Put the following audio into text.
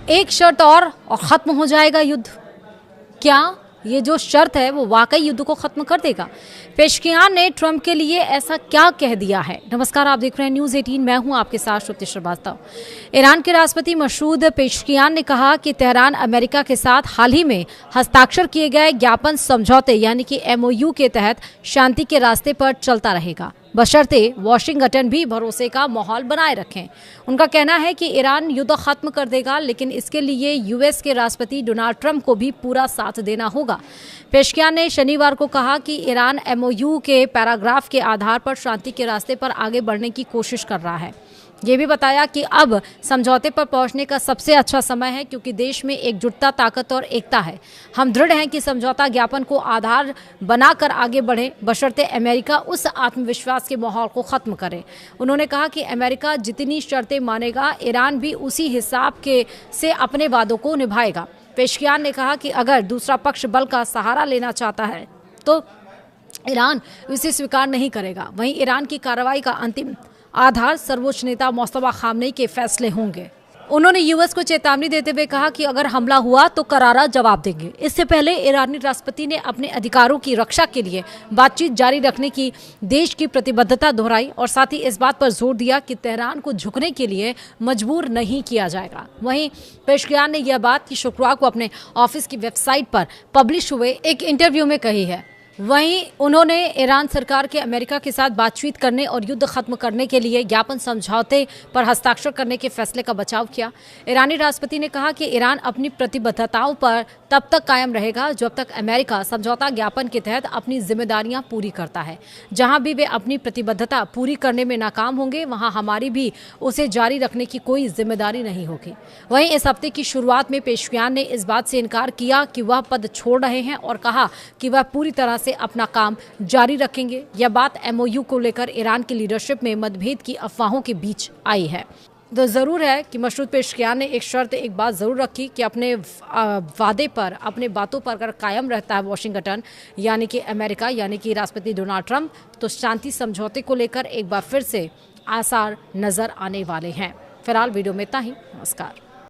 एक शर्त और खत्म हो जाएगा युद्ध। क्या ये जो शर्त है वो वाकई युद्ध को खत्म कर देगा? पेशकियान ने ट्रंप के लिए ऐसा क्या कह दिया है? नमस्कार, आप देख रहे हैं न्यूज़ 18। मैं हूं आपके साथ श्रुति श्रीवास्तव। ईरान के राष्ट्रपति मसूद पेशकियान ने कहा कि तेहरान अमेरिका के साथ हाल ही में हस्ताक्षर किए गए ज्ञापन समझौते यानी कि MOU के तहत शांति के रास्ते पर चलता रहेगा, बशर्ते वाशिंगटन भी भरोसे का माहौल बनाए रखें। उनका कहना है कि ईरान युद्ध खत्म कर देगा, लेकिन इसके लिए US के राष्ट्रपति डोनाल्ड ट्रंप को भी पूरा साथ देना होगा। पेशकियान ने शनिवार को कहा कि ईरान MOU के पैराग्राफ के आधार पर शांति के रास्ते पर आगे बढ़ने की कोशिश कर रहा है। ये भी बताया कि अब समझौते पर पहुंचने का सबसे अच्छा समय है क्योंकि देश में एकजुटता, ताकत और एकता है। हम दृढ़ हैं कि समझौता ज्ञापन को आधार बनाकर आगे बढ़े, बशर्ते अमेरिका उस आत्मविश्वास के माहौल को खत्म करे। उन्होंने कहा कि अमेरिका जितनी शर्तें मानेगा, ईरान भी उसी हिसाब से अपने वादों को निभाएगा। पेशकियान ने कहा कि अगर दूसरा पक्ष बल का सहारा लेना चाहता है तो ईरान इसे स्वीकार नहीं करेगा। वहीं ईरान की कार्रवाई का अंतिम आधार सर्वोच्च नेता मुस्तफा खामनेई के फैसले होंगे। उन्होंने US को चेतावनी देते हुए कहा कि अगर हमला हुआ तो करारा जवाब देंगे। इससे पहले ईरानी राष्ट्रपति ने अपने अधिकारों की रक्षा के लिए बातचीत जारी रखने की देश की प्रतिबद्धता दोहराई और साथ ही इस बात पर जोर दिया कि तेहरान को झुकने के लिए मजबूर नहीं किया जाएगा। वहीं पेशकियान ने यह बात कि शुक्रवार को अपने ऑफिस की वेबसाइट पर पब्लिश हुए एक इंटरव्यू में कही है। वहीं उन्होंने ईरान सरकार के अमेरिका के साथ बातचीत करने और युद्ध खत्म करने के लिए ज्ञापन समझौते पर हस्ताक्षर करने के फैसले का बचाव किया। ईरानी राष्ट्रपति ने कहा कि ईरान अपनी प्रतिबद्धताओं पर तब तक कायम रहेगा जब तक अमेरिका समझौता ज्ञापन के तहत अपनी जिम्मेदारियां पूरी करता है। जहां भी वे अपनी प्रतिबद्धता पूरी करने में नाकाम होंगे, वहां हमारी भी उसे जारी रखने की कोई जिम्मेदारी नहीं होगी। वहीं इस हफ्ते की शुरुआत में पेशकियान ने इस बात से इनकार किया कि वह पद छोड़ रहे हैं और कहा कि वह पूरी तरह से अपना काम जारी रखेंगे। यह बात MOU को लेकर ईरान की लीडरशिप में मतभेद की अफवाहों के बीच आई है। तो ज़रूर है कि मसूद पेशकियान ने एक बात ज़रूर रखी कि अपने वादे पर, अपने बातों पर अगर कायम रहता है वाशिंगटन यानी कि अमेरिका यानी कि राष्ट्रपति डोनाल्ड ट्रंप, तो शांति समझौते को लेकर एक बार फिर से आसार नज़र आने वाले हैं। फिलहाल वीडियो में इतना ही। नमस्कार।